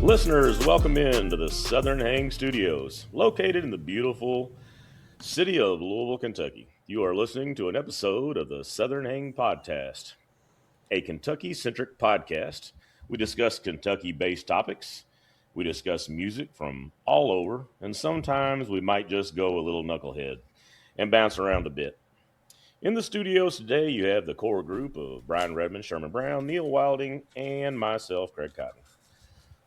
Listeners, welcome in to the Southern Hang Studios, located in the beautiful city of Louisville, Kentucky. You are listening to an episode of the Southern Hang Podcast, a Kentucky-centric podcast. We discuss Kentucky-based topics. We discuss music from all over, and sometimes we might just go a little knucklehead and bounce around a bit. In the studios today, you have the core group of Brian Redmond, Sherman Brown, Neil Wilding, and myself, Craig Cotton.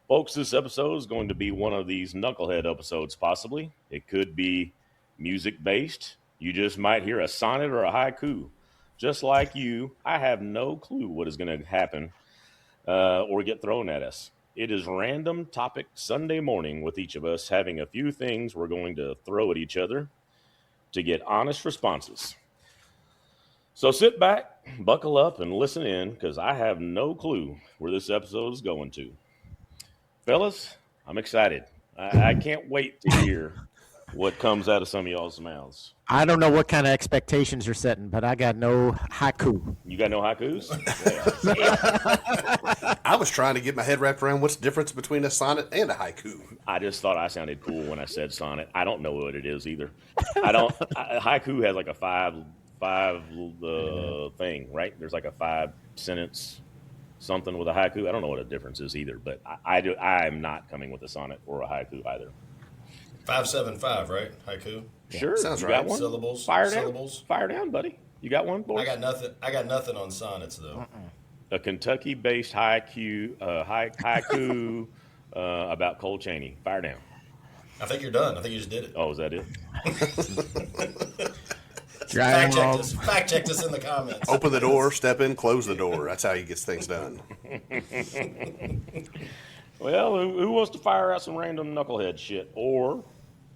Folks, this episode is going to be one of these knucklehead episodes, possibly. It could be music-based. You just might hear a sonnet or a haiku. Just like you, I have no clue what is going to happen or get thrown at us. It is random topic Sunday morning with each of us having a few things we're going to throw at each other to get honest responses. So sit back, buckle up, and listen in, because I have no clue where this episode is going to. Fellas, I'm excited. I can't wait to hear what comes out of some of y'all's mouths. I don't know what kind of expectations you're setting, but I got no haiku. You got no haikus? Yeah. I was trying to get my head wrapped around what's the difference between a sonnet and a haiku. I just thought I sounded cool when I said sonnet. I don't know what it is either. Haiku has like a five thing, right? There's like a 5-sentence something with a haiku. I don't know what the difference is either, but I'm not coming with a sonnet or a haiku either. 575, right? Haiku. Sure, sounds you right. got one? Syllables. Fire syllables. down, fire down, buddy. You got one, boys? I got nothing on sonnets though. A Kentucky-based haiku about Cole Chaney. Fire down. I think you're done. I think you just did it. Oh, is that it? Fact check us in the comments. Open the door, step in, close the door. That's how he gets things done. Well, who wants to fire out some random knucklehead shit, or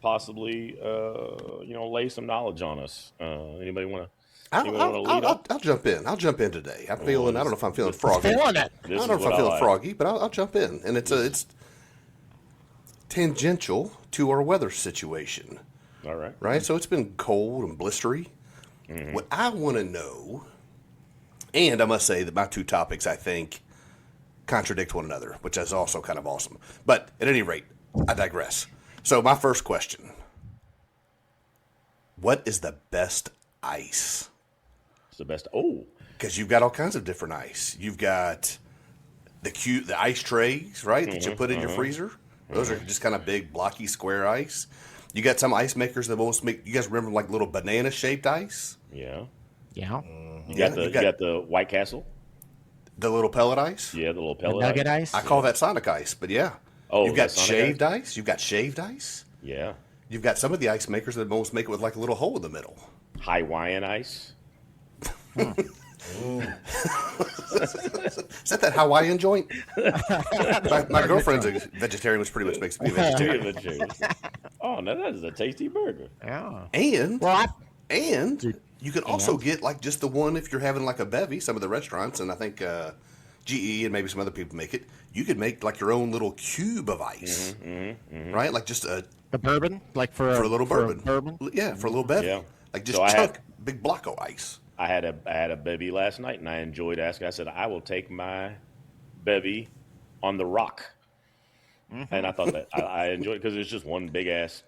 possibly, lay some knowledge on us? Anybody want to? I'll jump in. I'll jump in today. I'm feeling. I don't know if I'm feeling froggy. Feeling it. I don't know if I'm feeling froggy, but I'll jump in, and it's tangential to our weather situation. All right. Right. So it's been cold and blistery. Mm-hmm. What I want to know, and I must say that my two topics, I think, contradict one another, which is also kind of awesome. But at any rate, I digress. So my first question: what is the best ice? It's the best. Oh, because you've got all kinds of different ice. You've got the ice trays, right, that you put in your freezer. Those are just kind of big, blocky, square ice. You got some ice makers that almost make. You guys remember like little banana shaped ice? Yeah. Yeah. You got the White Castle. The little pellet ice. Yeah, the little pellet Nugget ice. I call that Sonic ice, but yeah. Oh, you've got Sonic shaved ice. You've got shaved ice. Yeah. You've got some of the ice makers that almost make it with like a little hole in the middle. Hawaiian ice. Is that Hawaiian joint? my girlfriend's a vegetarian, which pretty much makes me a vegetarian. Oh, no, that is a tasty burger. Yeah. And you can also get like just the one if you're having like a bevy. Some of the restaurants, and I think GE and maybe some other people make it. You could make like your own little cube of ice, right? Like just the bourbon, like for a little bourbon. Bourbon. Yeah, for a little bevy. Yeah. Like just big block of ice. I had a bevy last night, and I enjoyed asking. I said, I will take my bevy on the rock. And I thought that I enjoyed it because it's just one big ass.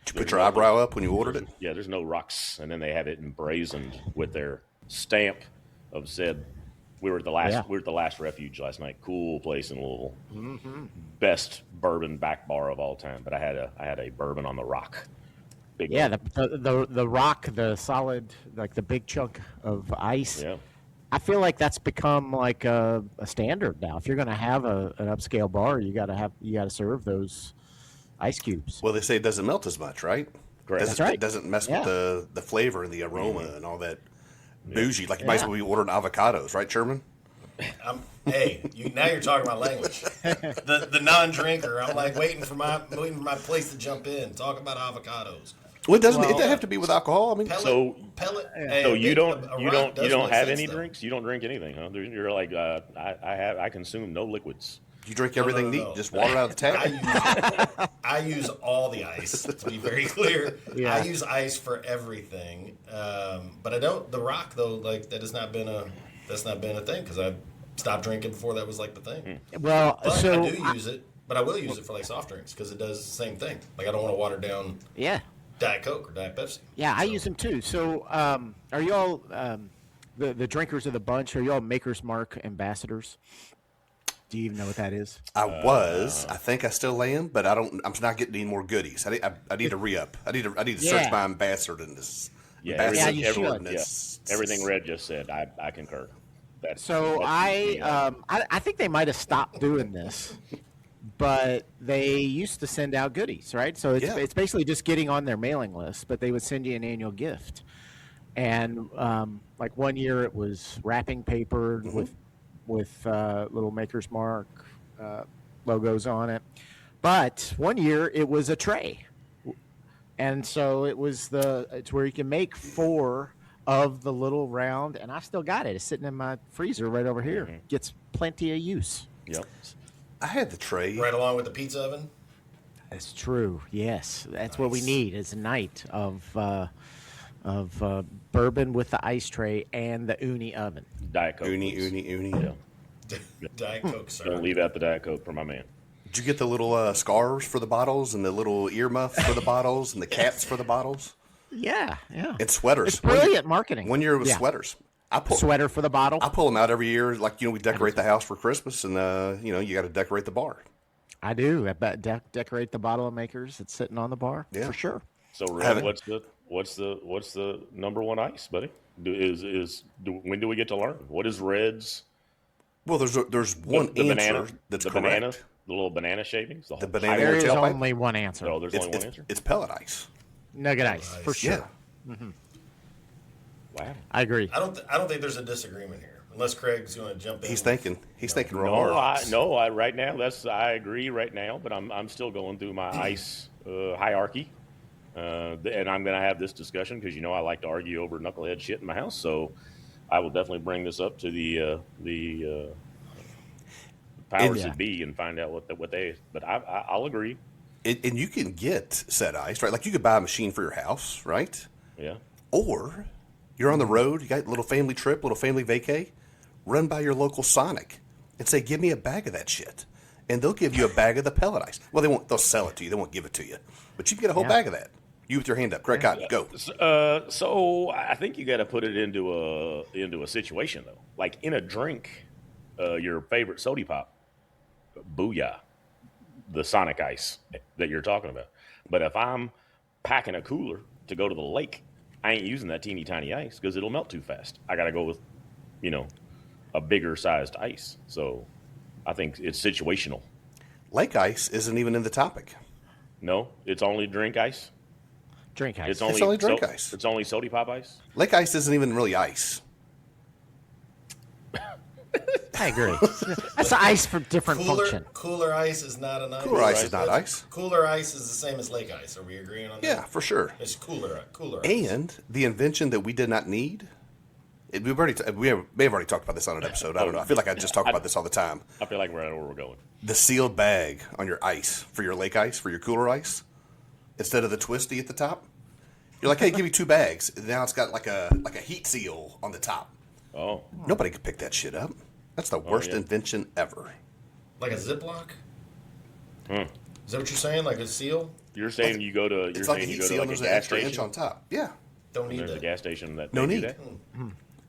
Did you put your eyebrow up when you ordered it? Yeah, there's no rocks. And then they have it emblazoned with their stamp of said, we were at the last refuge last night. Cool place in Louisville. Best bourbon back bar of all time. But I had a bourbon on the rock. Big the rock, the solid, like the big chunk of ice. Yeah. I feel like that's become like a standard now. If you're going to have an upscale bar, you got to serve those ice cubes. Well, they say it doesn't melt as much, right? Correct. That's right. It doesn't mess with the flavor and the aroma and all that bougie. Like you might as well be ordering avocados, right, Sherman? Now you're talking my language. The non-drinker, I'm like waiting for my place to jump in. Talk about avocados. Well, it doesn't have to be with alcohol. I mean, pellet. So you don't have any drinks? You don't drink anything, huh? You're like I consume no liquids. You drink everything neat, just water out of the tap. I use all the ice. To be very clear, Yeah. I use ice for everything. But I don't. The rock though, like that has not been a thing because I stopped drinking before that was like the thing. Well, but so I do use it But I will use it for like soft drinks because it does the same thing. Like I don't want to water down Yeah. Diet Coke or Diet Pepsi. Yeah, I use them too. So, are y'all the drinkers of the bunch? Are y'all Maker's Mark ambassadors? Do you even know what that is? I was. I think I still am, but I don't. I'm not getting any more goodies. I need to re-up. I need to search Yeah. my ambassadorness. Yeah, you should. everything Red just said, I concur. So I think they might have stopped doing this, but they used to send out goodies, right? So it's basically just getting on their mailing list, but they would send you an annual gift. And like one year it was wrapping paper with little Maker's Mark logos on it, but one year it was a tray, and so it's where you can make 4 of the little round, and I still got it. It's sitting in my freezer right over here. Mm-hmm. Gets plenty of use. Yep. I had the tray. Right along with the pizza oven. That's true. Yes, that's what we need. Is a night of bourbon with the ice tray and the uni oven. Diet Coke. Uni. Yeah. Diet Coke, sir. Don't leave out the Diet Coke for my man. Did you get the little scarves for the bottles and the little earmuffs for the bottles and the caps for the bottles? Yeah. And sweaters. It's brilliant marketing. One year it was sweaters. Sweater for the bottle. I pull them out every year. Like, we decorate the house for Christmas, and, you got to decorate the bar. I do. I bet decorate the bottle of Makers that's sitting on the bar for sure. So, Red, what's the number one ice, buddy? When do we get to learn? What is Red's? Well, there's one the answer banana, that's the correct. banana, the little banana shavings. The banana There is tailpipe? only one answer. Oh, there's only one answer. It's pellet ice. Nugget ice for sure. Yeah. Wow. I agree. I don't think there's a disagreement here, unless Craig's going to jump in. He's thinking real hard. Right now I agree right now, but I'm still going through my ice hierarchy, and I'm going to have this discussion because I like to argue over knucklehead shit in my house. So I will definitely bring this up to the powers that be and find out what they. But I'll agree. And you can get set ice, right? Like you could buy a machine for your house, right? Yeah. Or you're on the road, you got a little family trip, little family vacay, run by your local Sonic and say, give me a bag of that shit. And they'll give you a bag of the pellet ice. Well, they'll sell it to you. They won't give it to you. But you can get a whole bag of that. You with your hand up. Greg Cotton, go. So I think you got to put it into a situation, though. Like in a drink, your favorite soda pop, booyah, the Sonic ice that you're talking about. But if I'm packing a cooler to go to the lake, I ain't using that teeny tiny ice because it'll melt too fast. I got to go with, a bigger sized ice. So I think it's situational. Lake ice isn't even in the topic. No, it's only drink ice. Drink ice. It's only drink ice. It's only soda pop ice. Lake ice isn't even really ice. I agree. That's ice for different function. Cooler ice is not an ice. Cooler ice is not ice. Cooler ice is the same as lake ice. Are we agreeing on that? Yeah, for sure. It's cooler ice. And the invention that we did not need. We may have already talked about this on an episode. I don't know. I feel like I just talk about this all the time. I feel like we're at where we're going. The sealed bag on your ice for your lake ice, for your cooler ice, instead of the twisty at the top. You're like, hey, give me 2 bags. And now it's got like a heat seal on the top. Oh. Nobody could pick that shit up. That's the worst invention ever. Like a Ziploc? Is that what you're saying? Like a seal? You're saying you go to It's like a heat seal and there's an extra inch on top. Yeah. Don't need There's that. a gas station that No they do need. that?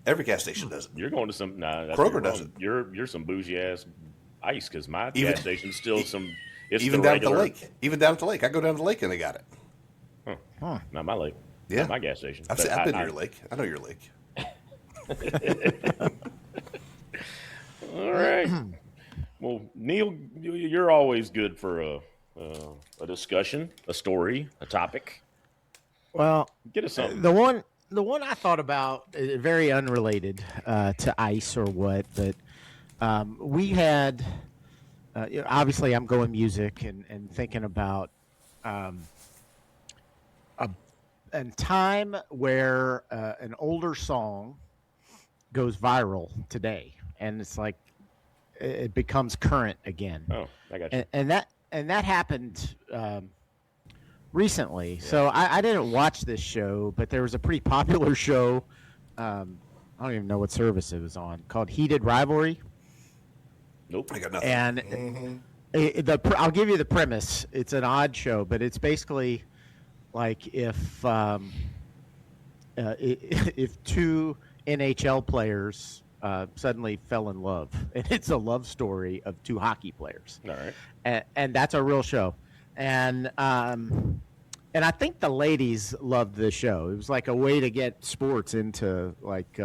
Every gas station does it. You're going to some that's Kroger wrong. does it. You're some bougie ass ice because my gas station's still some. It's Even the down regular, at the lake. Even down at the lake. I go down to the lake and they got it. Not my lake. Yeah. Not my gas station. I've But been to your lake. I know your lake. All right. Well, Neil, you're always good for a discussion, a story, a topic. Well, Get us something. the one I thought about, very unrelated to ice or what, but we had. Obviously, I'm going music and thinking about a time where an older song goes viral today, and it's like it becomes current again. Oh, I got you. And that happened recently. Yeah. So I didn't watch this show, but there was a pretty popular show. I don't even know what service it was on, called Heated Rivalry. Nope. I got nothing. And I'll give you the premise. It's an odd show, but it's basically like if two NHL players suddenly fell in love, and it's a love story of two hockey players. All right, and that's a real show, and I think the ladies loved the show. It was like a way to get sports into like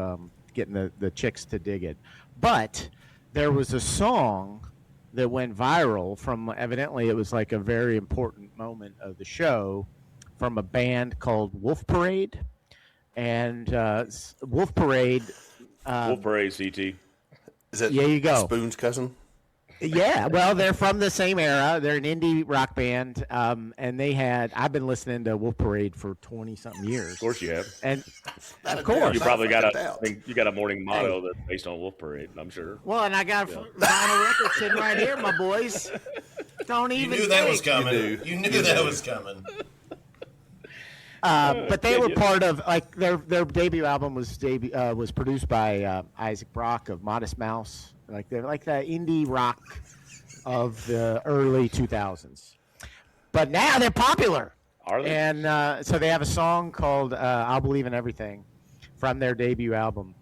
getting the chicks to dig it. But there was a song that went viral from, evidently it was like a very important moment of the show, from a band called Wolf Parade. And Wolf Parade. Wolf Parade, CT. Is that you go. Spoon's cousin? Yeah, well, they're from the same era. They're an indie rock band, and I've been listening to Wolf Parade for 20-something years. Of course you have. And of course. You probably got a morning motto that's based on Wolf Parade, I'm sure. Well, and I got a vinyl record sitting right here, my boys. Don't even You knew that was coming. You knew that was coming. But they were part of, like, their debut album was produced by Isaac Brock of Modest Mouse. Like, they're like the indie rock of the early 2000s. But now they're popular. Are they? And so they have a song called I'll Believe in Everything from their debut album.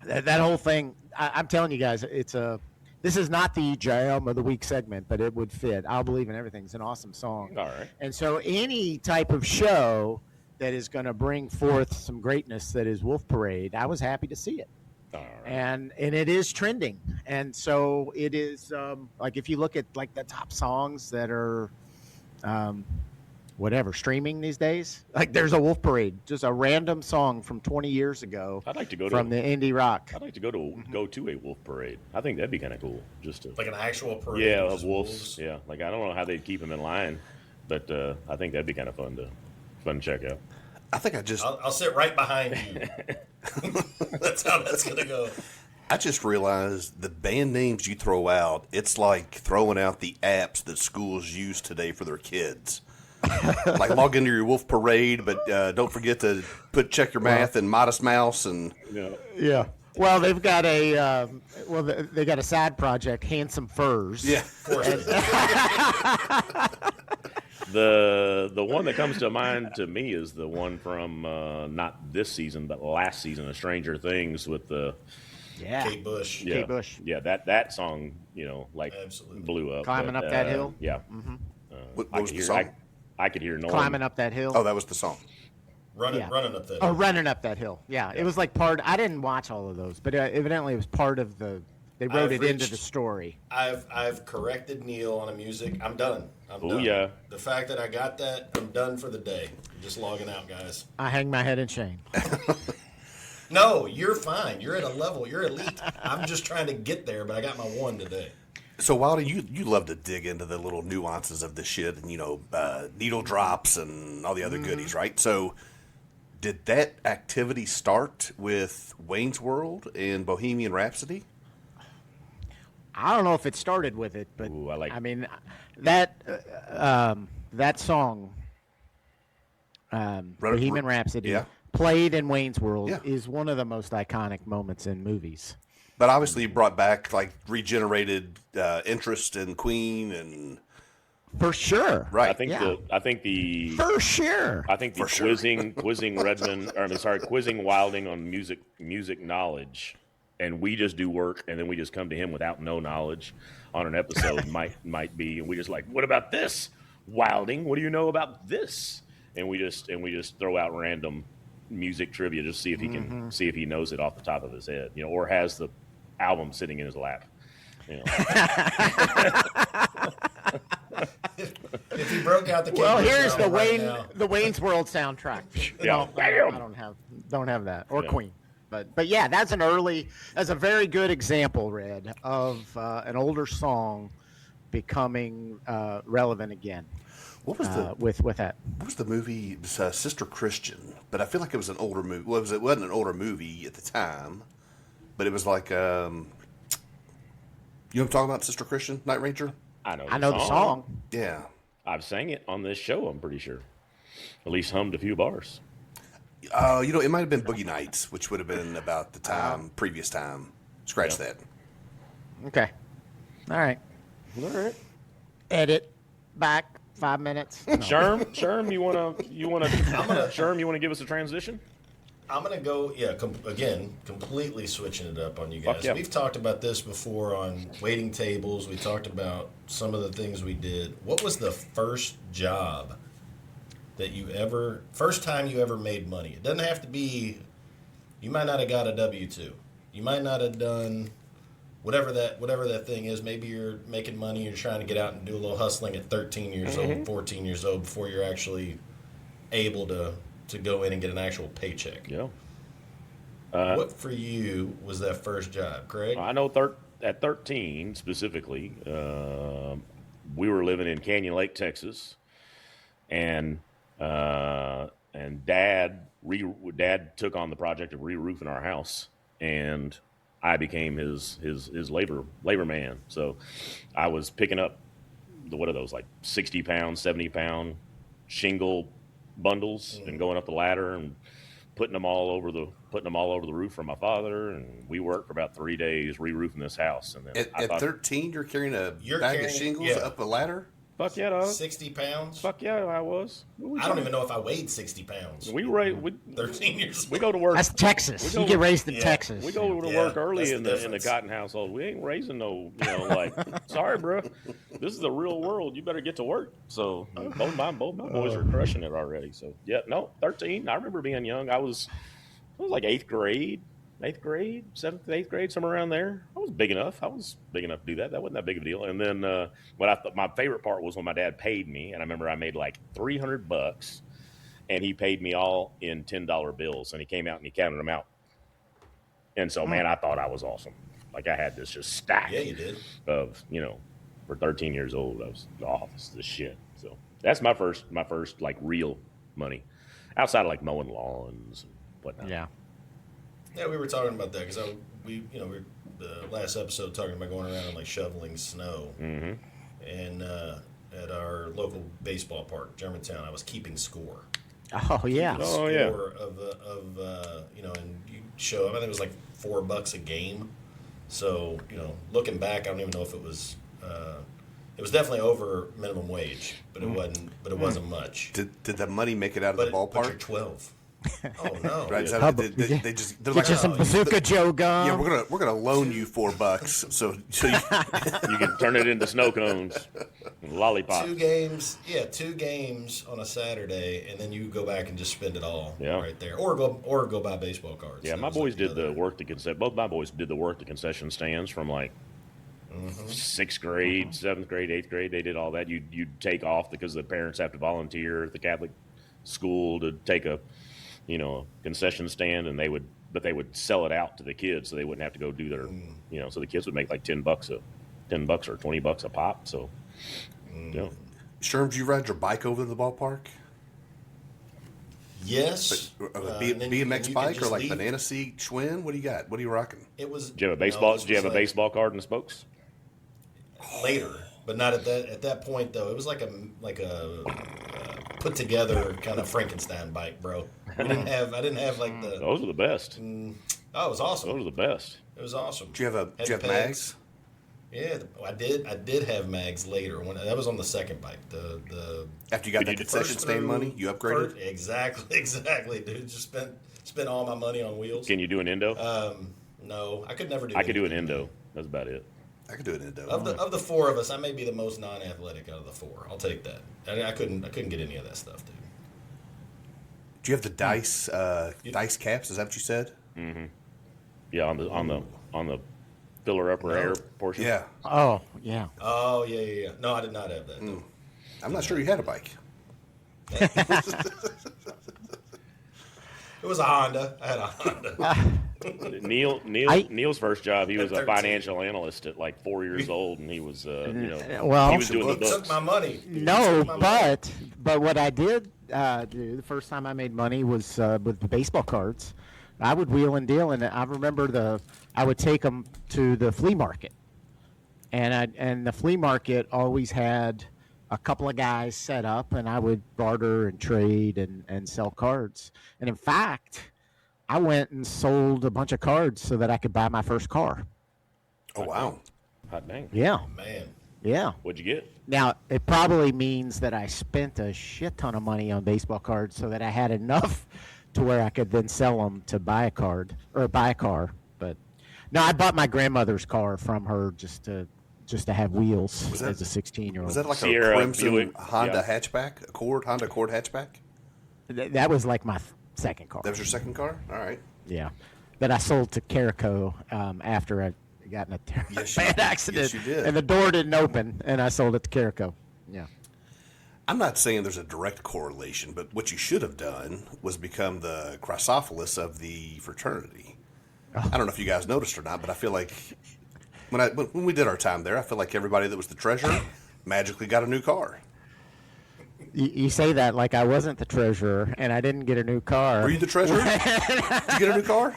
That whole thing, I'm telling you guys, this is not the Jaaam of the Week segment, but it would fit. I'll Believe in Everything is an awesome song. All right. And so any type of show that is going to bring forth some greatness that is Wolf Parade, I was happy to see it. All right. And it is trending. And so it is, like, if you look at like the top songs that are streaming these days, like there's a Wolf Parade, just a random song from 20 years ago. I'd like to go from the indie rock. I'd like to go to a Wolf Parade. I think that'd be kind of cool, just to, Like an actual parade. yeah, of of wolves. Yeah, like I don't know how they'd keep them in line, but I think that'd be kind of fun to check out. I think I'll sit right behind you. That's how that's going to go. I just realized the band names you throw out, it's like throwing out the apps that schools use today for their kids. Like log into your Wolf Parade, but don't forget to check your math and Modest Mouse and Yeah. Well, they've got they got a side project, Handsome Furs. yeah. The one that comes to mind to me is the one from not this season but last season of Stranger Things with the Kate Bush. yeah, Kate Bush. Yeah, that song, Absolutely. blew up. Climbing up that hill? Yeah. What I was could the hear song? I could hear Nolan. Climbing up that hill. Oh, that was the song. Running up that. Oh, running up that hill. Yeah, it was like part. I didn't watch all of those, but evidently it was part of the. They wrote it into the story. I've corrected Neil on a music. I'm done. I'm done. Yeah. The fact that I got that, I'm done for the day. I'm just logging out, guys. I hang my head in shame. No, you're fine. You're at a level. You're elite. I'm just trying to get there, but I got my one today. So Wilder, you love to dig into the little nuances of this shit, and needle drops and all the other goodies, right? So, did that activity start with Wayne's World and Bohemian Rhapsody? I don't know if it started with it, but Ooh, I mean that song, Bohemian Rhapsody, played in Wayne's World, is one of the most iconic moments in movies. But obviously, it brought back regenerated interest in Queen and for sure, right? I think for sure. I think the quizzing Redmond, quizzing Wilding on music knowledge, and we just do work, and then we just come to him without no knowledge on an episode might be, and we just like, what about this, Wilding? What do you know about this? And we just throw out random music trivia just see if he can see if he knows it off the top of his head, or has the album sitting in his lap. If he broke out the here's the right Wayne's World soundtrack. Yeah. I don't have that or Queen. But yeah, that's a very good example, Red, of an older song becoming relevant again. What was with that? What was the movie? It was, Sister Christian, but I feel like it was an older movie. Well, it wasn't an older movie at the time, but it was like you know what I'm talking about? Sister Christian, Night Ranger. I know the song. Yeah, I've sang it on this show. I'm pretty sure. At least hummed a few bars. It might have been Boogie Nights, which would have been about the previous time. Scratch that. Okay. All right. Edit back 5 minutes. No. Sherm, you wanna give us a transition? I'm going to go, completely switching it up on you guys. Yeah. We've talked about this before on waiting tables. We talked about some of the things we did. What was the first job that first time you ever made money? It doesn't have to be, you might not have got a W-2. You might not have done whatever that thing is. Maybe you're making money, you're trying to get out and do a little hustling at 13 years old, 14 years old before you're actually able to go in and get an actual paycheck. Yeah. What for you was that first job, Craig? I know at 13 specifically, we were living in Canyon Lake, Texas, and Dad took on the project of re-roofing our house, and I became his labor man. So I was picking up what are those, like 60-pound, 70-pound shingle bundles and going up the ladder and putting them all over the roof for my father, and we worked for about 3 days re-roofing this house. And then at 13, you're carrying a bag of shingles up a ladder? Fuck yeah, dog. 60 pounds? Fuck yeah, I was. I don't even know if I weighed 60 pounds. We 13 years old. We go to work. That's Texas. You get raised in Texas. We go to work early in the Cotton household. We ain't raising no, like, sorry, bro. This is the real world. You better get to work. So both my boys are crushing it already. So 13. I remember being young. I was like 8th grade, 7th, 8th grade, somewhere around there. I was big enough. to do that. That wasn't that big of a deal. And then my favorite part was when my dad paid me, and I remember I made like $300, and he paid me all in $10 bills, and he came out and he counted them out. And so, man, I thought I was awesome. Like I had this just stack. Yeah, you did. Of, for 13 years old, I was, this is the shit. So that's my first like real money, outside of like mowing lawns and whatnot. Yeah. Yeah, we were talking about that because we were the last episode talking about going around and like shoveling snow, and at our local baseball park, Germantown, I was keeping score. Oh yeah. Score of and you show. I think it was like $4 a game. So looking back, I don't even know if it was. It was definitely over minimum wage, but it wasn't. But it wasn't much. Did the money make it out of the ballpark? But you're 12. Oh no! Right? They're get like, you some Bazooka Joe gum. Yeah, we're gonna loan you $4, so you can turn it into snow cones, and lollipops. 2 games on a Saturday, and then you go back and just spend it all right there, or go buy baseball cards. Yeah, my boys did the work. Both my boys did the work. The concession stands from like 6th grade, 7th grade, 8th grade. They did all that. You'd take off because the parents have to volunteer at the Catholic school to take a concession stand, and they would sell it out to the kids, so they wouldn't have to go do their, so the kids would make like $10 or $20 a pop. So, Sherm, did you ride your bike over to the ballpark? Yes. BMX bike or like banana seat Schwinn? What do you got? What are you rocking? It was. Do you have a baseball? Do you have a baseball card and spokes? Later, but not at that point though. It was like a put together kind of Frankenstein bike, bro. I didn't have like the. Those are the best. It was awesome. Those are the best. It was awesome. Do you have mags? Yeah, I did have mags later. When that was on the second bike. The after you got that concession stand money, you upgraded. Exactly, dude. Just spent all my money on wheels. Can you do an endo? No, I could never do. I could do an endo. That's about it. I could do an endo. Of the 4 of us, I may be the most non-athletic out of the 4. I'll take that. I couldn't get any of that stuff, dude. Do you have the dice caps? Is that what you said? Mm-hmm. Yeah, on the filler upper air portion. Yeah. Oh yeah. Oh yeah. No, I did not have that. I'm not sure you had a bike. It was a Honda. I had a Honda. Neil's first job, he was a financial analyst at like 4 years old, and he was, he was doing the books. Took my money. But what I did do the first time I made money was with the baseball cards. I would wheel and deal, and I remember I would take them to the flea market, and the flea market always had a couple of guys set up, and I would barter and trade and sell cards. And in fact, I went and sold a bunch of cards so that I could buy my first car. Oh, wow. Hot dang. Yeah. Man. Yeah. What'd you get? Now, it probably means that I spent a shit ton of money on baseball cards so that I had enough to where I could then sell them to buy a card or buy a car. But no, I bought my grandmother's car from her just to have wheels as a 16-year-old. Was that like Sierra, a crimson Buick, Honda hatchback? Honda Accord hatchback? That was like my second car. That was your second car? All right. Yeah. That I sold to Carico after I got in a bad accident. Yes, you did. And the door didn't open, and I sold it to Carico. Yeah. I'm not saying there's a direct correlation, but what you should have done was become the Chrysophilus of the fraternity. I don't know if you guys noticed or not, but I feel like when we did our time there, I feel like everybody that was the treasurer magically got a new car. You say that like I wasn't the treasurer, and I didn't get a new car. Were you the treasurer? Did you get a new car?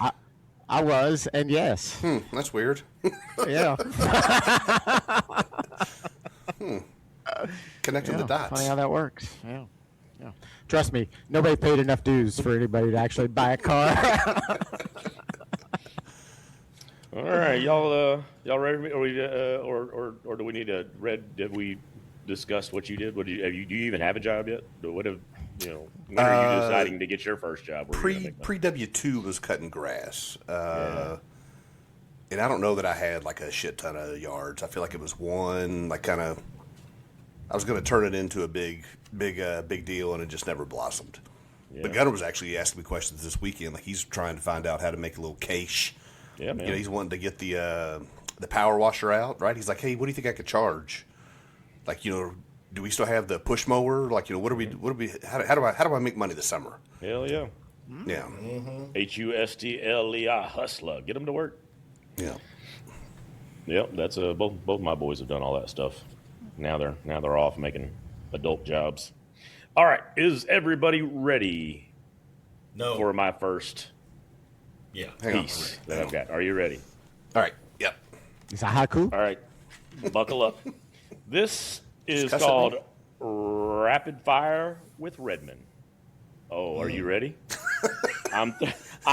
I was, and yes. That's weird. Yeah. Connecting the dots. Funny how that works. Yeah. Yeah. Trust me, nobody paid enough dues for anybody to actually buy a car. All right, y'all ready? Or do we need to Did we discuss what you did? Do you even have a job yet? When are you deciding to get your first job? Pre W2 was cutting grass. And I don't know that I had like a shit ton of yards. I feel like it was one, like kind of, I was going to turn it into a big deal, and it just never blossomed. Yeah. But Gunnar was actually asking me questions this weekend. Like he's trying to find out how to make a little cache. Yeah, man. He's wanting to get the power washer out, right? He's like, hey, what do you think I could charge? Like, do we still have the push mower? Like, how do I make money this summer? Hell yeah. Yeah. HUSTLEI, hustler. Get them to work. Yeah. Yep, that's both my boys have done all that stuff. Now they're off making adult jobs. All right, is everybody ready? No. For my first piece that I've got. Are you ready? All right. Yep. Is that haiku? All right. Buckle up. This is called Rapid Fire with Redmond. Oh, are you ready? I'm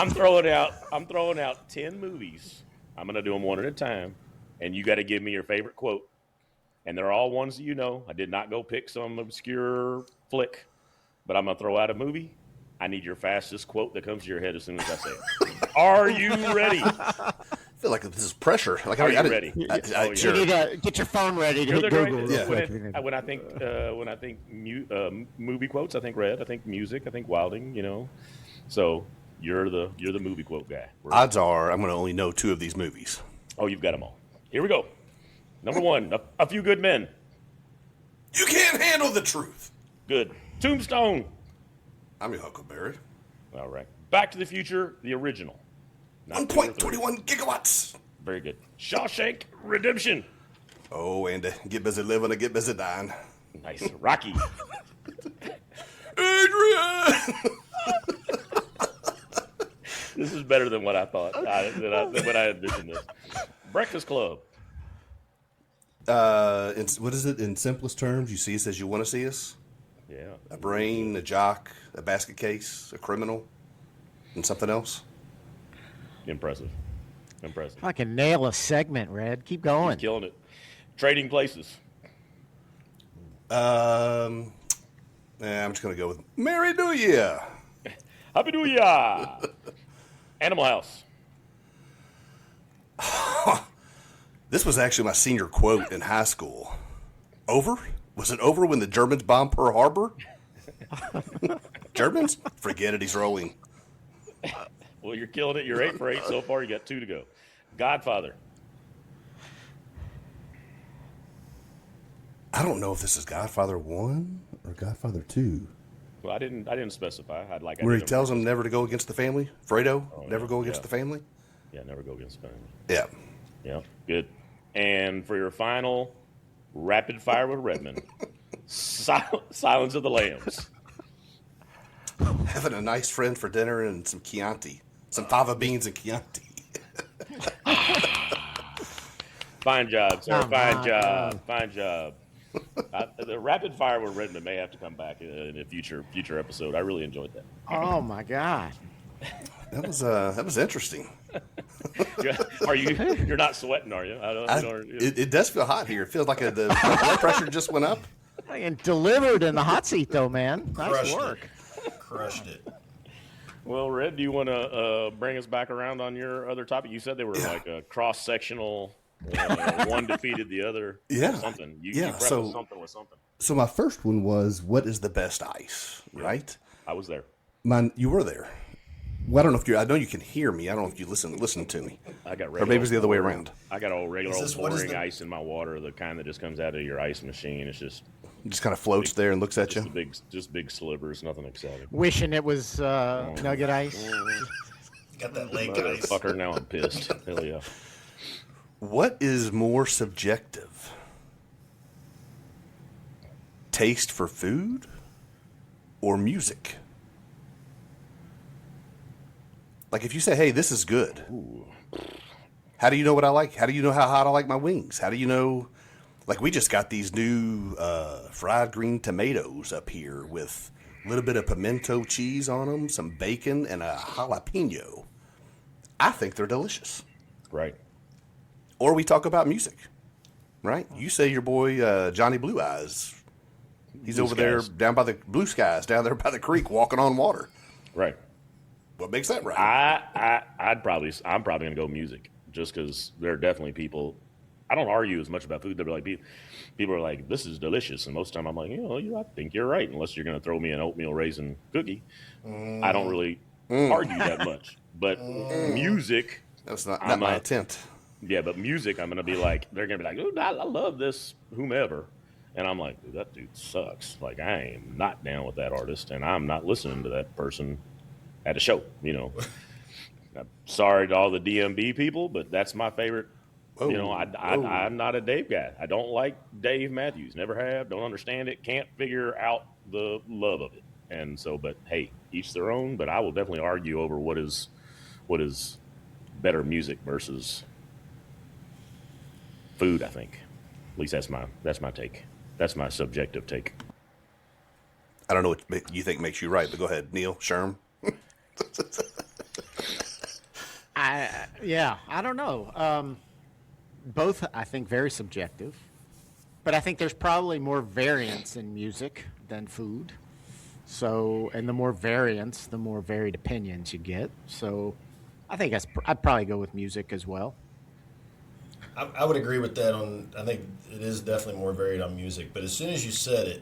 throwing out 10 movies. I'm going to do them one at a time, and you got to give me your favorite quote. And they're all ones that you know. I did not go pick some obscure flick, but I'm going to throw out a movie. I need your fastest quote that comes to your head as soon as I say it. Are you ready? I feel like this is pressure. Like, are you ready? You need to get your phone ready to hit Google. Yeah. When I think movie quotes, I think Red. I think music. I think Wilding. So you're the movie quote guy. Odds are I'm going to only know 2 of these movies. Oh, you've got them all. Here we go. Number 1, A Few Good Men. You can't handle the truth. Good. Tombstone. I'm your Huckleberry. All right. Back to the Future, the original. 1.21 gigawatts. Very good. Shawshank Redemption. Oh, and get busy living or get busy dying. Nice. Rocky. Adrian! This is better than what I thought. Than when I envisioned this. Breakfast Club. What is it in simplest terms? You see us as you want to see us? Yeah. A brain, a jock, a basket case, a criminal, and something else? Impressive. I can nail a segment, Red. Keep going. He's killing it. Trading Places. I'm just going to go with Merry New Year. Happy New Year. Animal House. This was actually my senior quote in high school. Over? Was it over when the Germans bombed Pearl Harbor? Germans? Forget it, he's rolling. Well, you're killing it. You're 8 for 8 so far. You got 2 to go. Godfather. I don't know if this is Godfather 1 or Godfather 2. Well, I didn't specify. Where he tells him never to go against the family? Fredo? Never go against the family? Yeah, never go against the family. Yeah. Yeah, good. And for your final rapid fire with Redmond, Silence of the Lambs. Having a nice friend for dinner and some Chianti. Some fava beans and Chianti. Fine job, sir. Fine job. The rapid fire with Redmond may have to come back in a future episode. I really enjoyed that. Oh my God. That was interesting. Yeah. Are you? You're not sweating, are you? It does feel hot here. It feels like the blood pressure just went up. And delivered in the hot seat, though, man. Nice work. Crushed it. Well, Red, do you want to bring us back around on your other topic? You said they were like a cross-sectional, one defeated the other. Yeah. Something. You so something with something. So my first one was, what is the best ice? Right. I was there. You were there. Well, I don't know if I know you can hear me. I don't know if you listen to me. I got regular. Or maybe it's the other way around. I got regular old boring ice in my water, the kind that just comes out of your ice machine. It's just kind of floats there and looks at you. Just big slivers, nothing exciting. Wishing it was nugget ice. Got that lake ice. Fucker, now I'm pissed. Hell yeah. What is more subjective? Taste for food or music? Like if you say, hey, this is good. Ooh. How do you know what I like? How do you know how hot I like my wings? How do you know? Like we just got these new fried green tomatoes up here with a little bit of pimento cheese on them, some bacon, and a jalapeno. I think they're delicious. Right. Or we talk about music, right? You say your boy Johnny Blue Eyes. He's over there down by the blue skies, down there by the creek, walking on water. Right. What makes that right? I'm probably gonna go music, just because there are definitely people. I don't argue as much about food. They're like people are like, this is delicious, and most of the time I'm like, I think you're right, unless you're gonna throw me an oatmeal raisin cookie. I don't really argue that much. But music, that's not my intent. Yeah, but music, I'm gonna be like, they're gonna be like, oh, I love this whomever. And I'm like, dude, that dude sucks. Like, I am not down with that artist, and I'm not listening to that person at a show. I'm sorry to all the DMB people, but that's my favorite. I'm not a Dave guy. I don't like Dave Matthews. Never have. Don't understand it. Can't figure out the love of it. And so, but hey, each their own. But I will definitely argue over what is better music versus food. I think, at least that's my take. That's my subjective take. I don't know what you think makes you right, but go ahead, Neil Sherm. I don't know. Both, I think, very subjective. But I think there's probably more variance in music than food. So, and the more variance, the more varied opinions you get. So, I think I'd probably go with music as well. I would agree with that. I think it is definitely more varied on music. But as soon as you said it,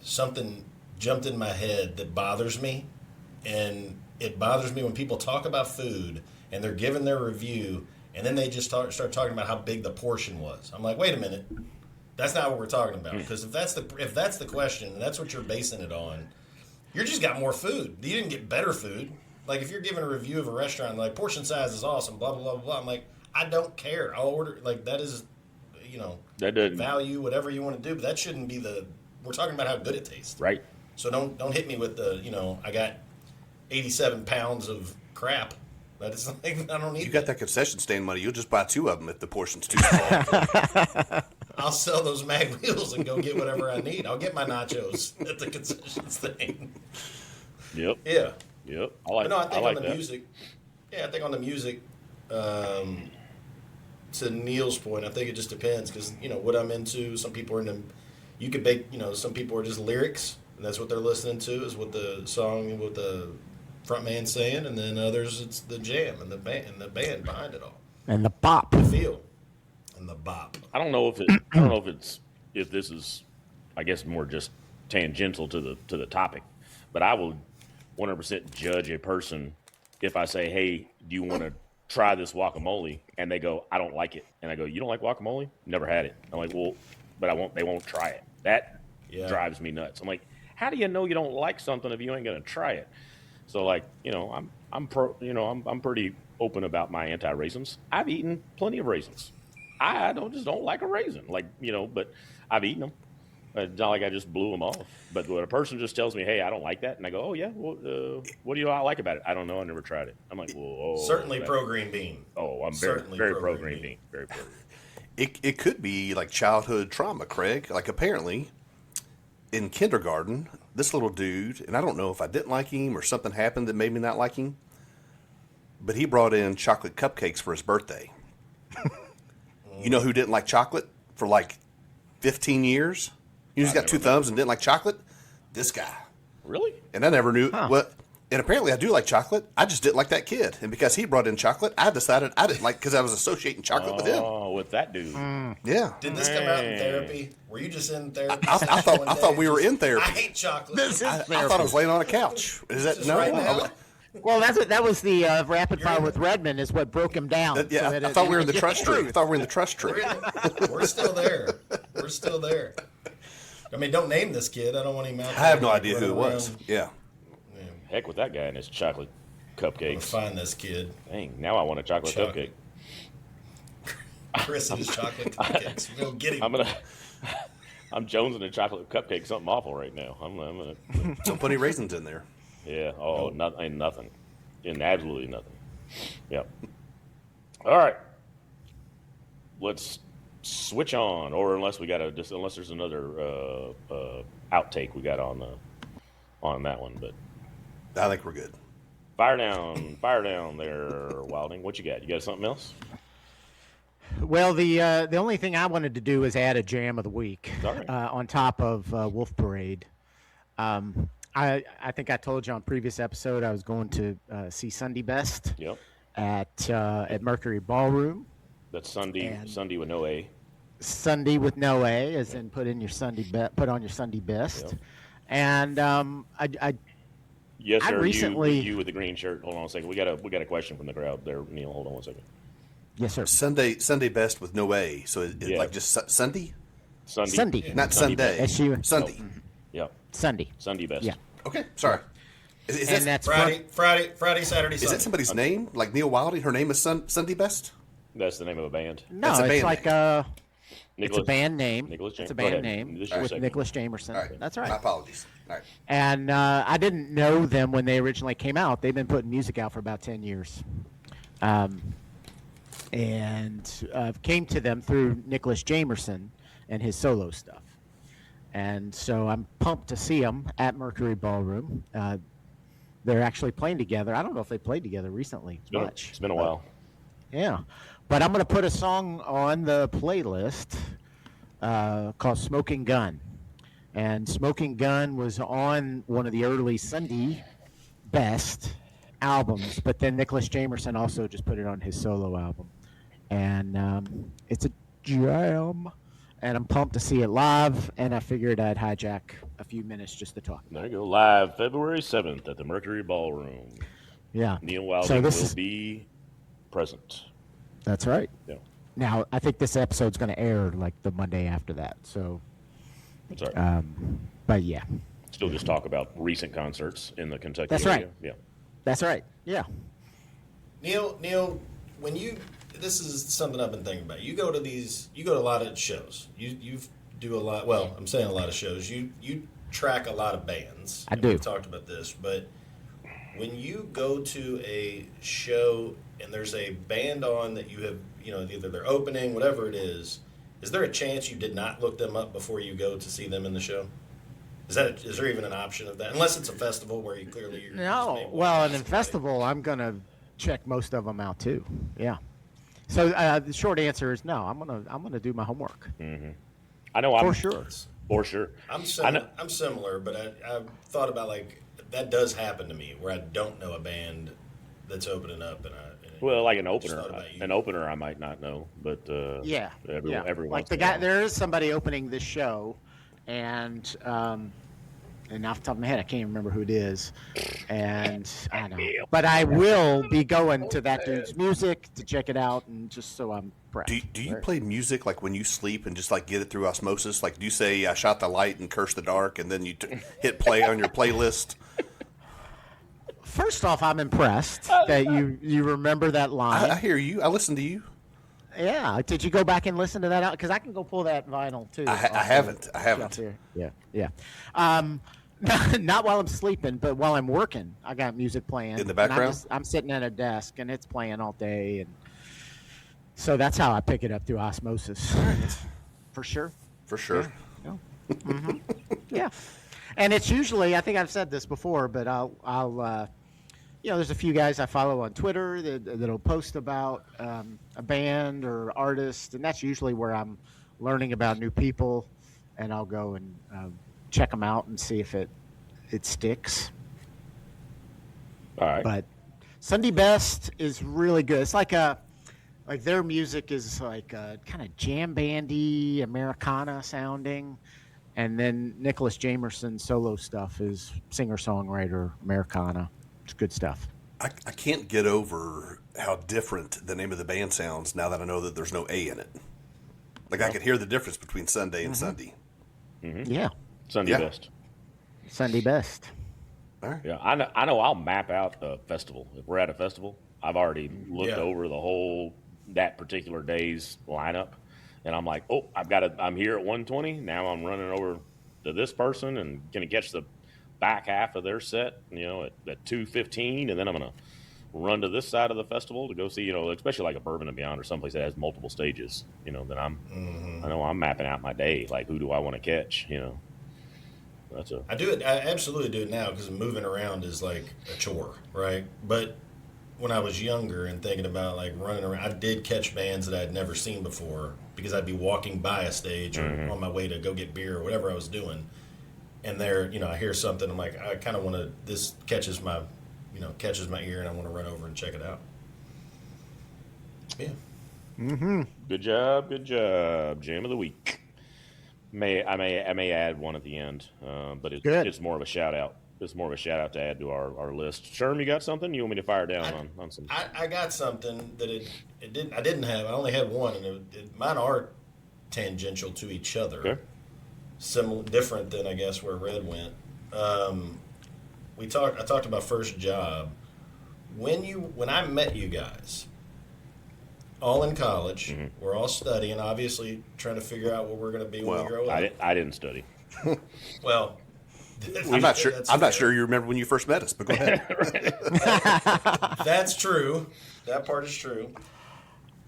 something jumped in my head that bothers me, and it bothers me when people talk about food and they're giving their review, and then they just start talking about how big the portion was. I'm like, wait a minute, that's not what we're talking about. Because if that's the question, and that's what you're basing it on, you just got more food. You didn't get better food. Like if you're giving a review of a restaurant, like portion size is awesome, blah blah blah blah. I'm like, I don't care. I'll order like that is, that doesn't value whatever you want to do, but that shouldn't be we're talking about how good it tastes. Right. So don't hit me with I got 87 pounds of crap. That is like, I don't need. You got that concession stand money. You'll just buy 2 of them if the portion's too small. I'll sell those mag wheels and go get whatever I need. I'll get my nachos at the concession stand. Yep. Yeah. Yep. I think on the that. music. Yeah, I think on the music. To Neil's point, I think it just depends because what I'm into. Some people are into. You could make some people are just lyrics, and that's what they're listening to is what the song and what the front man's saying, and then others it's the jam and the band behind it all. And the bop. The feel. And the bop. I don't know if this is, I guess, more just tangential to the topic, but I will 100% judge a person if I say, hey, do you want to try this guacamole? And they go, I don't like it. And I go, you don't like guacamole? Never had it. I'm like, well, but they won't try it. That drives me nuts. I'm like, how do you know you don't like something if you ain't gonna try it? So like, I'm pretty open about my anti-raisins. I've eaten plenty of raisins. I don't like a raisin, but I've eaten them. It's not like I just blew them off. But when a person just tells me, hey, I don't like that, and I go, oh yeah, well, what do you not like about it? I don't know. I never tried it. I'm like, well, certainly pro green bean. Oh, I'm very pro green bean. Very pro green bean. It could be like childhood trauma, Craig. Like apparently, in kindergarten, this little dude, and I don't know if I didn't like him or something happened that made me not like him, but he brought in chocolate cupcakes for his birthday. You know who didn't like chocolate for like 15 years? He's got two thumbs and didn't like chocolate? This guy. Really? And I never knew what. And apparently I do like chocolate. I just didn't like that kid. And because he brought in chocolate, I decided I didn't like, because I was associating chocolate with him. Oh, with that dude. Yeah. Did this come out in therapy? Were you just in therapy? I thought we were in therapy. I hate chocolate. I thought I was laying on a couch. Is that no? Right now? Well, that was the rapid fire with Redmond is what broke him down. I thought we were in the trust tree. I thought we were in the trust tree. We're still there. We're still there. I mean, don't name this kid. I don't want him out there. I have no idea who it was. Yeah. Heck with that guy and his chocolate cupcakes. Find this kid. Dang, now I want a chocolate cupcake. Chris and his chocolate cupcakes. We'll get him. I'm jonesing a chocolate cupcake. Something awful right now. I'm gonna. Don't put any raisins in there. Yeah. Oh, ain't nothing. And absolutely nothing. Yep. All right. Let's switch on, or unless there's another outtake we got on that one, but I think we're good. fire down there, Wilding. What you got? You got something else? Well, the only thing I wanted to do is add a Jaaam of the week on top of Wolf Parade. I think I told you on previous episode I was going to see Sundy Best at Mercury Ballroom. That's Sundy with no A. Sundy with no A, as in put on your Sundy Best. Yep. And Yes, sir. recently you with the green shirt. Hold on a second. We got a question from the crowd there, Neil. Hold on one second. Yes, sir. Sunday Best with no A. So it's like just Sunday? Sunday. Not Sunday. Sunday. Yeah. Sundy Best. Yeah. Okay, sorry. Is And that that's Friday, Saturday, Sunday. is that somebody's name? Like Neil Wilding? Her name is Sunday Best? That's the name of a band. No, It's a it's band like name. it's a band name. Nicholas It's a James. Go band ahead. name This is your with segment. Nicholas Jamerson. All right. That's My right. apologies. All right. And I didn't know them when they originally came out. They've been putting music out for about 10 years. And came to them through Nicholas Jamerson and his solo stuff. And so I'm pumped to see them at Mercury Ballroom. They're actually playing together. I don't know if they played together recently much. It's been a while. Yeah. But I'm going to put a song on the playlist called Smoking Gun. And Smoking Gun was on one of the early Sunday Best albums, but then Nicholas Jamerson also just put it on his solo album. And it's a jam, and I'm pumped to see it live, and I figured I'd hijack a few minutes just to talk. There you go. Live February 7th at the Mercury Ballroom. Yeah. Neil Wilding will be present. That's right. Yeah. Now, I think this episode's going to air like the Monday after that, so... That's all right. But yeah. Still just talk about recent concerts in the Kentucky That's area. right. Yeah. That's right. Yeah. Neil, when this is something I've been thinking about. You go to a lot of shows. You do a lot. Well, I'm saying a lot of shows. You track a lot of bands. I do. We've talked about this, but when you go to a show and there's a band on that you have, either they're opening, whatever it is there a chance you did not look them up before you go to see them in the show? Is there even an option of that? Unless it's a festival where you clearly No. Well, and in festival, I'm gonna check most of them out too. Yeah. So the short answer is no. I'm gonna do my homework. Mm-hmm. I know. For sure. For sure. I'm similar, but I've thought about that does happen to me where I don't know a band that's opening up, like an opener, I might not know, but every like the guy, there is somebody opening this show, and off the top of my head, I can't remember who it is, and I know, but I will be going to that dude's music to check it out, and just so I'm prepped. Do you play music like when you sleep and just like get it through osmosis? Like, do you say I shot the light and cursed the dark, and then you hit play on your playlist? First off, I'm impressed that you remember that line. I hear you. I listen to you. Yeah. Did you go back and listen to that out? Because I can go pull that vinyl too. I haven't. Yeah. Not while I'm sleeping, but while I'm working, I got music playing in the background. I'm sitting at a desk and it's playing all day, and so that's how I pick it up through osmosis. For sure. Yeah. Mm-hmm. Yeah. And it's usually, I think I've said this before, but I'll there's a few guys I follow on Twitter that'll post about a band or artist, and that's usually where I'm learning about new people, and I'll go and check them out and see if it sticks. All right. But Sunday Best is really good. It's like their music is like kind of jam bandy, Americana sounding. And then Nicholas Jamerson's solo stuff is singer-songwriter, Americana. It's good stuff. I can't get over how different the name of the band sounds now that I know that there's no A in it. Like, I could hear the difference between Sunday and Sunday. Mm-hmm. Yeah. Sunday Best. Sunday Best. All right. Yeah, I know I'll map out the festival. If we're at a festival, I've already looked over the whole that particular day's lineup, and I'm like, oh, I'm here at 1:20. Now I'm running over to this person and gonna catch the back half of their set, at 2:15, and then I'm gonna run to this side of the festival to go see, especially like a Bourbon and Beyond or someplace that has multiple stages. Then I know I'm mapping out my day. Like, who do I want to catch? I do it. I absolutely do it now because moving around is like a chore, right? But when I was younger and thinking about like running around, I did catch bands that I'd never seen before because I'd be walking by a stage or on my way to go get beer or whatever I was doing, and there, I hear something. I'm like, I kind of want to. This catches my ear, and I want to run over and check it out. Yeah. Mm-hmm. Good job. Jam of the week. I may add one at the end, but it's more of a shout out. It's more of a shout out to add to our list. Sherm, you got something? You want me to fire down on some? I got something that I didn't have. I only had one, and mine are tangential to each other. Okay. Similar, different than I guess where Red went. I talked about first job. When I met you guys, all in college, we're all studying, obviously trying to figure out what we're going to be when we grow up. I didn't study. Well, I'm not sure. I'm not sure you remember when you first met us, but go ahead. That's true. That part is true.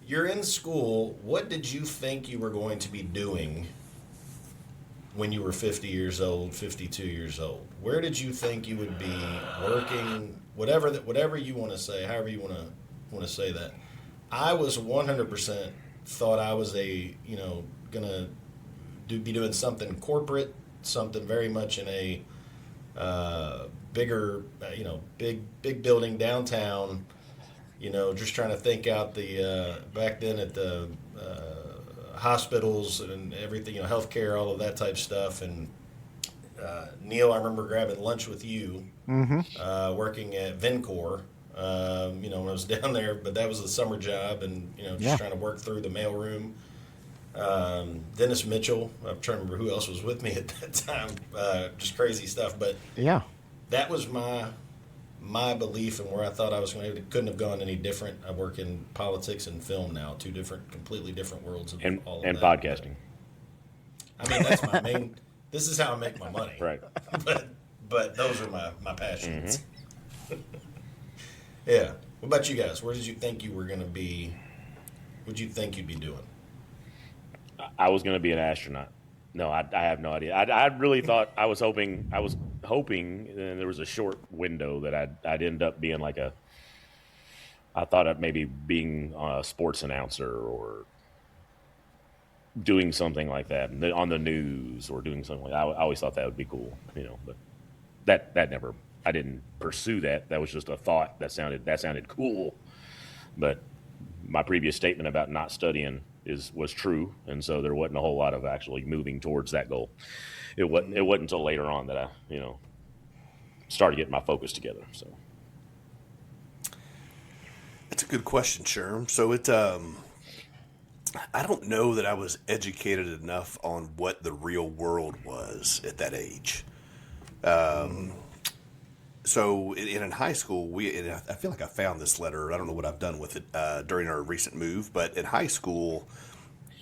You're in school. What did you think you were going to be doing when you were 50 years old, 52 years old? Where did you think you would be working? Whatever you want to say, however you want to say that. I was 100% thought I was gonna be doing something corporate, something very much in a bigger, big building downtown. Just trying to think out the back then at the hospitals and everything, healthcare, all of that type stuff. And Neil, I remember grabbing lunch with you, working at Vencor. When I was down there, but that was a summer job, and trying to work through the mailroom. Dennis Mitchell, I'm trying to remember who else was with me at that time. Just crazy stuff, but that was my belief and where I thought I was going to. Couldn't have gone any different. I work in politics and film now, completely different worlds of all of and that. Podcasting. I mean, that's my main. This is how I make my money, right? But those are my passions. Yeah. What about you guys? Where did you think you were going to be? What did you think you'd be doing? I was going to be an astronaut. No, I have no idea. I really thought I was hoping, and there was a short window that I'd end up being I thought of maybe being a sports announcer or doing something like that on the news or doing something like that. I always thought that would be cool, but that never. I didn't pursue that. That was just a thought that sounded cool. But my previous statement about not studying was true, and so there wasn't a whole lot of actually moving towards that goal. It wasn't until later on that I started getting my focus together. So it's a good question, Sherm. So I don't know that I was educated enough on what the real world was at that age. So in high school, I feel like I found this letter. I don't know what I've done with it during our recent move, but in high school,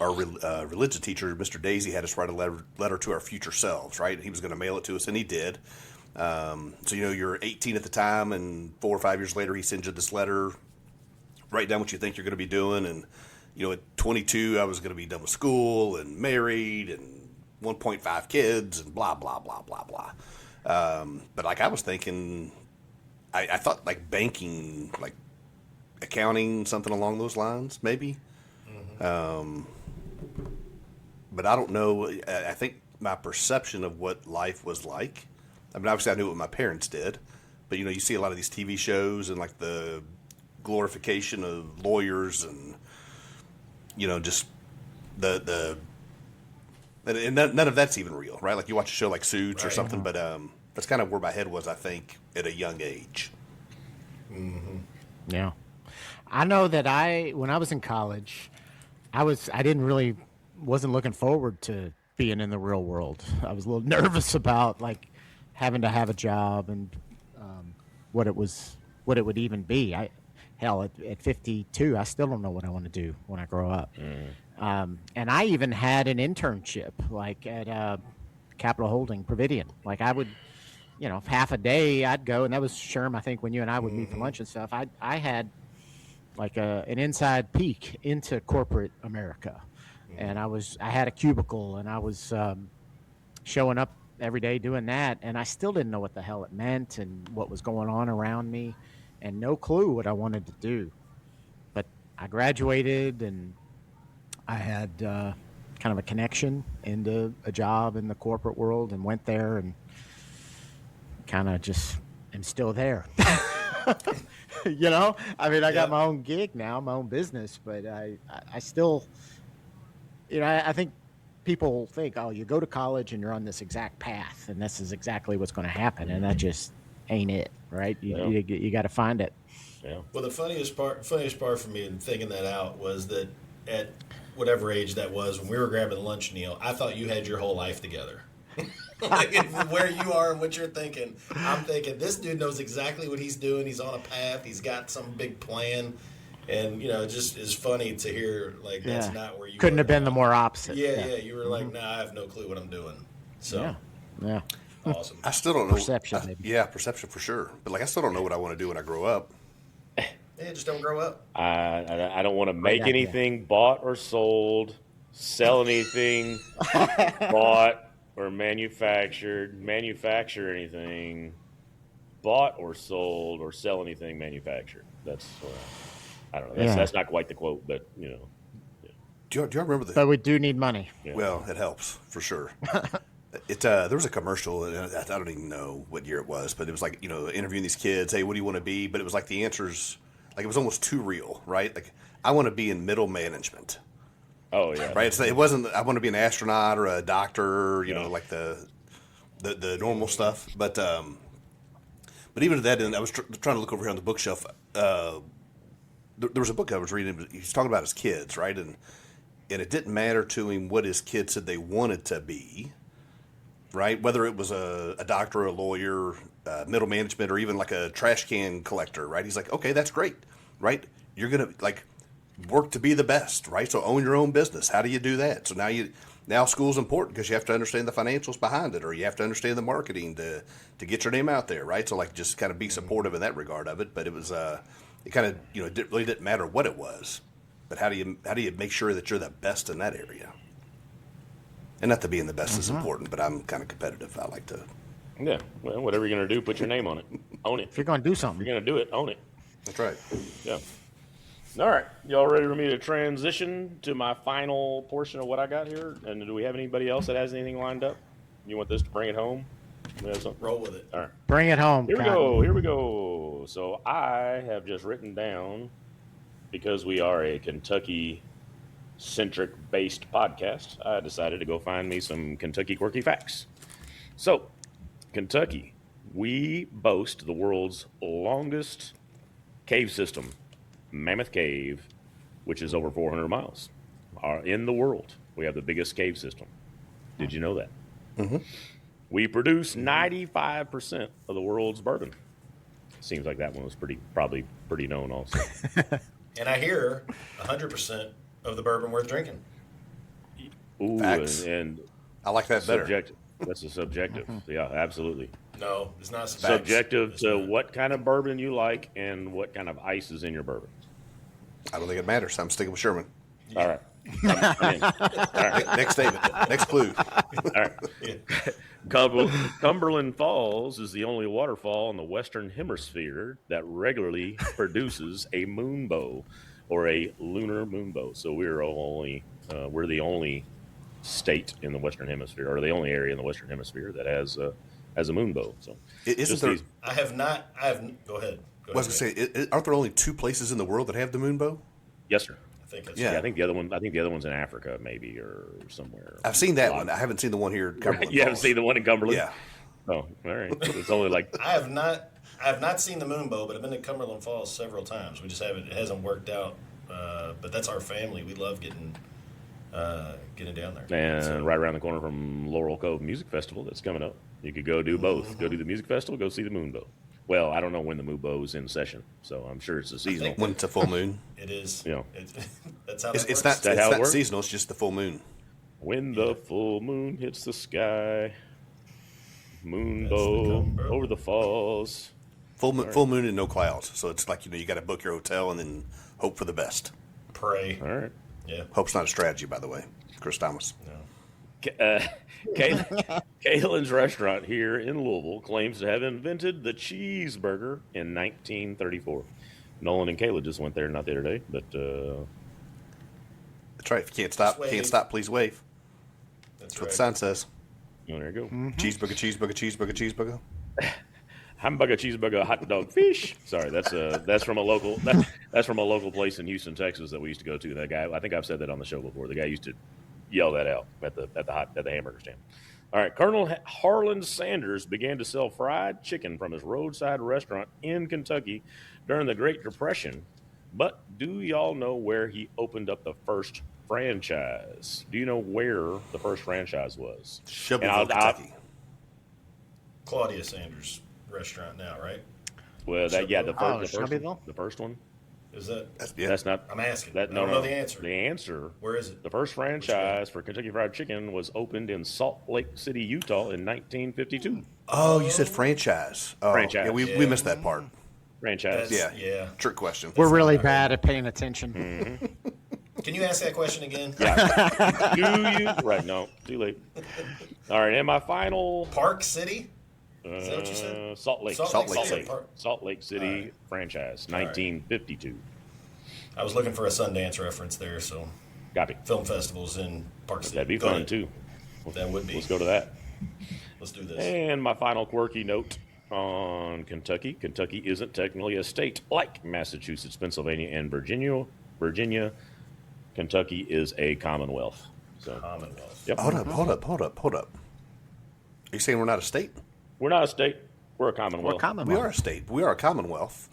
our religion teacher, Mr. Daisy, had us write a letter to our future selves, right? He was going to mail it to us, and he did. So, you're 18 at the time, and 4 or 5 years later, he sends you this letter. Write down what you think you're going to be doing. And, at 22, I was going to be done with school and married and 1.5 kids and blah, blah, blah, blah, blah. But I was thinking I thought like banking, like accounting, something along those lines, maybe. But I don't know. I think my perception of what life was like. I mean, obviously, I knew what my parents did, but you see a lot of these TV shows and like the glorification of lawyers and just the and none of that's even real, right? Like you watch a show like Suits or something, but that's kind of where my head was, I think, at a young age. Yeah. I know that when I was in college, I wasn't looking forward to being in the real world. I was a little nervous about like having to have a job and what it would even be. At 52, I still don't know what I want to do when I grow up. And I even had an internship like at Capital Holding Providian. Like I would, half a day I'd go, and that was Sherm, I think, when you and I would meet for lunch and stuff. I had like an inside peek into corporate America. And I had a cubicle, and I was showing up every day doing that, and I still didn't know what the hell it meant and what was going on around me, and no clue what I wanted to do. But I graduated, and I had kind of a connection into a job in the corporate world, and went there, and kind of just am still there. I mean, I got my own gig now, my own business, but I still... I think people think, oh, you go to college and you're on this exact path, and this is exactly what's going to happen, and that just ain't it, right? You got to find it. Yeah. Well, the funniest part for me in thinking that out was that at whatever age that was, when we were grabbing lunch, Neil, I thought you had your whole life together. Like where you are and what you're thinking, I'm thinking this dude knows exactly what he's doing. He's on a path. He's got some big plan. And, it just is funny to hear, like, that's not where you couldn't have been the more opposite. Yeah. You were like, I have no clue what I'm doing. So, yeah. Awesome. I still don't know. Perception, maybe. Yeah, perception for sure. But, like, I still don't know what I want to do when I grow up. Yeah, just don't grow up. I don't want to make anything bought or sold, sell anything bought or manufactured, manufacture anything bought or sold, or sell anything manufactured. That's I don't know. That's not quite the quote, but Do you remember But we do need money. Yeah. Well, it helps for sure. There was a commercial, and I don't even know what year it was, but it was like interviewing these kids. Hey, what do you want to be? But it was like the answers, like it was almost too real, right? Like I want to be in middle management. Oh yeah. Right. It wasn't. I want to be an astronaut or a doctor. Like the normal stuff. But even at that end, I was trying to look over here on the bookshelf. There was a book I was reading. He's talking about his kids, right? And it didn't matter to him what his kids said they wanted to be, right? Whether it was a doctor, a lawyer, middle management, or even like a trash can collector, right? He's like, okay, that's great, right? You're gonna like work to be the best, right? So own your own business. How do you do that? So now school's important because you have to understand the financials behind it, or you have to understand the marketing to get your name out there, right? So like just kind of be supportive in that regard of it. But it was it kind of it really didn't matter what it was, but how do you make sure that you're the best in that area? And not that being the best is important, but I'm kind of competitive. I like to. Yeah, well, whatever you're gonna do, put your name on it, own it. If you're gonna do something, if you're gonna do it, own it. That's right. Yeah. All right, y'all ready for me to transition to my final portion of what I got here? And do we have anybody else that has anything lined up? You want this to bring it home? Roll with it. All right. Bring it home. Here we go. So I have just written down, because we are a Kentucky-centric based podcast, I decided to go find me some Kentucky quirky facts. So, Kentucky, we boast the world's longest cave system, Mammoth Cave, which is over 400 miles. In the world, we have the biggest cave system. Did you know that? Mm-hmm. We produce 95% of the world's bourbon. Seems like that one was probably pretty known also. And I hear 100% of the bourbon worth drinking. Ooh, Facts. And I like that better. Subjective. That's a subjective. Yeah, absolutely. No, it's not subjective to what kind of bourbon you like and what kind of ice is in your bourbon. I don't think it matters. I'm sticking with Sherman. All right. I'm in. All right. Next statement. Next clue. All right. Cumberland Falls is the only waterfall in the Western Hemisphere that regularly produces a moonbow or a lunar moonbow. So we're the only state in the Western Hemisphere, or the only area in the Western Hemisphere that has a moonbow. So Isn't there? Go ahead. I was going to say, aren't there only 2 places in the world that have the moonbow? Yes, sir. I think that's Yeah, I think the other one's in Africa, maybe, or somewhere. I've seen that one. I haven't seen the one here in Cumberland. You haven't seen the one in Cumberland? Yeah. Oh, all right. It's only like I have not seen the moonbow, but I've been to Cumberland Falls several times. We just haven't. It hasn't worked out. But that's our family. We love getting down there. And right around the corner from Laurel Cove Music Festival that's coming up. You could go do both. Mm-hmm. Go do the music festival, go see the moonbow. Well, I don't know when the moonbow is in session, so I'm sure it's a seasonal. When it's a full moon. It is. That's how it's works. not. It's not seasonal. It's just the full moon. When the full moon hits the sky, moonbow over the falls. Full moon and no clouds. So it's like, you got to book your hotel and then hope for the best. Pray. All right. Yeah. Hope's not a strategy, by the way. Chris Thomas. No. Kaylin's restaurant here in Louisville claims to have invented the cheeseburger in 1934. Nolan and Kayla just went there not the other day, but that's right. If you can't stop, please wave. That's what the sign says. Oh, there you go. Mm-hmm. Cheeseburger. Hamburger, cheeseburger, hot dog, fish. Sorry, that's from a local place in Houston, Texas that we used to go to. That guy, I think I've said that on the show before. The guy used to yell that out at the hamburger stand. All right, Colonel Harlan Sanders began to sell fried chicken from his roadside restaurant in Kentucky during the Great Depression. But do y'all know where he opened up the first franchise? Do you know where the first franchise was? Shelbyville, Kentucky. Claudia Sanders restaurant now, right? Well, the first one. Is that? That's not. I'm asking. I don't know the answer. The answer. Where is it? The first franchise for Kentucky Fried Chicken was opened in Salt Lake City, Utah, in 1952. Oh, you said franchise. Oh, franchise. Yeah, we missed that part. Franchise. Yeah. Trick question. We're really bad at paying attention. Mm-hmm. Can you ask that question again? Yeah. Do you? Right. No. Too late. All right. And my final. Park City. Is that what you said? Salt Lake. Salt Lake City franchise, 1952. I was looking for a Sundance reference there, so. Copy. Film festivals in Park City. That'd be fun, too. That would be. Let's go to that. Let's do this. And my final quirky note on Kentucky. Kentucky isn't technically a state like Massachusetts, Pennsylvania, and Virginia. Kentucky is a commonwealth. So, Commonwealth. Yep. Hold up. Are you saying we're not a state? We're not a state. We're a commonwealth. We are a state. We are a commonwealth.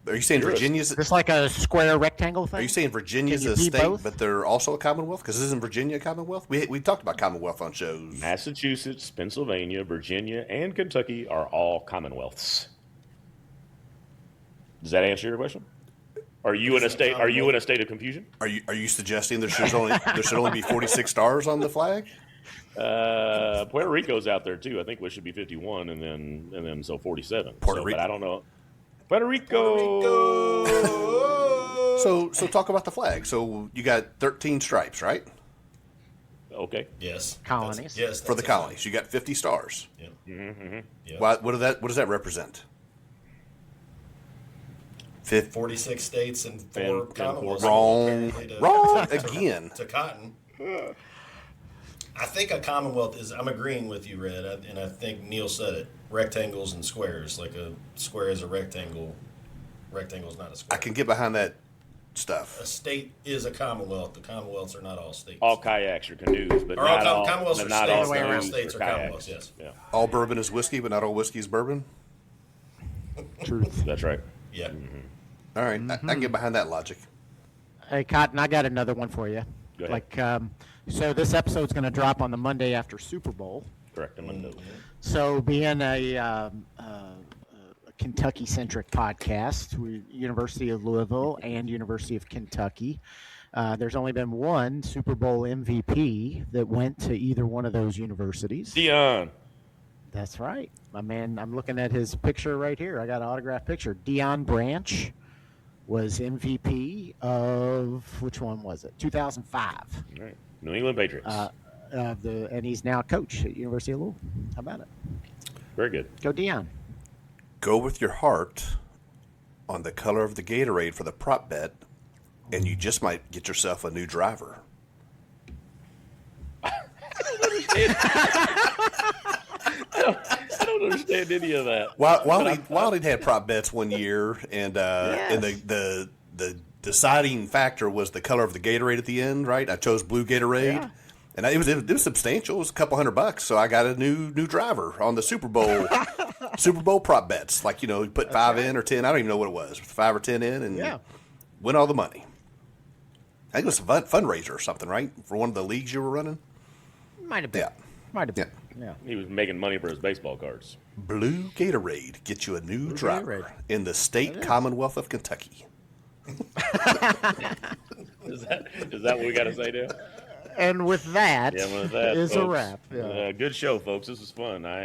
Are you saying Virginia's just like a square rectangle thing? Are you saying Virginia's a state, both? But they're also a commonwealth? Because isn't Virginia a commonwealth? We talked about commonwealth on shows. Massachusetts, Pennsylvania, Virginia, and Kentucky are all commonwealths. Does that answer your question? Are you in a state of confusion? Are you suggesting there should only be 46 stars on the flag? Puerto Rico's out there too. I think we should be 51, and then so 47. Puerto Rico, but I don't know. Puerto Rico. So talk about the flag. So you got 13 stripes, right? Okay. Yes. Colonies. Yes. For the colonies, you got 50 stars. Yeah. Mm-hmm. Yep. What does that represent? 46 states and 4 commonwealths. Wrong again. To cotton. I think a commonwealth is. I'm agreeing with you, Red, and I think Neil said it. Rectangles and squares. Like a square is a rectangle. Rectangle is not a square. I can get behind that stuff. A state is a commonwealth. The commonwealths are not all states. All kayaks are canoes, but not all commonwealths are not states. all All states are kayaks. commonwealths. Yes. Yeah. All bourbon is whiskey, but not all whiskey is bourbon. Truth. That's right. Yeah. Mm-hmm. All right, I can get behind that logic. Hey, Cotton, I got another one for you. Go ahead. So this episode's going to drop on the Monday after Super Bowl. Correct. So being a Kentucky-centric podcast, University of Louisville and University of Kentucky, there's only been one Super Bowl MVP that went to either one of those universities. Deion. That's right. My man, I'm looking at his picture right here. I got an autographed picture. Deion Branch was MVP of, which one was it? 2005. All right. New England Patriots. And he's now a coach at University of Louisville. How about it? Very good. Go Deion. Go with your heart on the color of the Gatorade for the prop bet, and you just might get yourself a new driver. I don't understand any of that. Wiley had prop bets one year, and the deciding factor was the color of the Gatorade at the end. Right, I chose blue Gatorade, and it was substantial. It was a couple $100, so I got a new driver on the Super Bowl. Super Bowl prop bets, like you put 5 in or 10. I don't even know what it was, 5 or 10 in, and win all the money. I think it was a fundraiser or something, right, for one of the leagues you were running. Might have been. Yeah. Might have been. Yeah. He was making money for his baseball cards. Blue Gatorade gets you a new driver Gatorade. in the state Commonwealth of Kentucky. Is that what we got to say now? And with that, is folks, a wrap. Yeah. Good show, folks. This was fun. I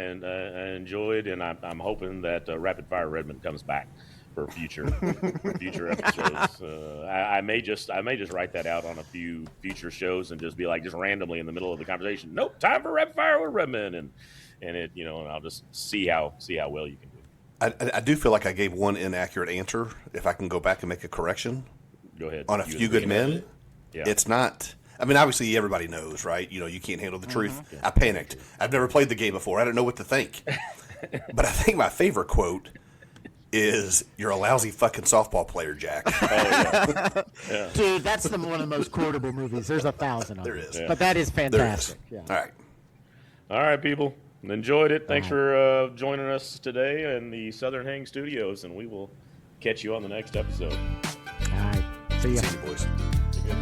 enjoyed, and I'm hoping that Rapid Fire Redmond comes back for future episodes. I may just write that out on a few future shows and just be like, just randomly in the middle of the conversation, nope, time for Rapid Fire with Redmond, and it, and I'll just see how well you can do. I do feel like I gave one inaccurate answer. If I can go back and make a correction, go ahead. On A Few Good Men, it's not. I mean, obviously everybody knows, right? You can't handle the truth. Yeah. I panicked. I've never played the game before. I don't know what to think. But I think my favorite quote is, "You're a lousy fucking softball player, Jack." Oh, yeah. Yeah. Dude, that's one of the most quotable movies. There's 1,000 of them. There is. Yeah. But that is fantastic. Yeah. All right, people. Enjoyed it. Thanks for joining us today in the Southern Hang Studios, and we will catch you on the next episode. All right. See ya. See you, boys. Be good.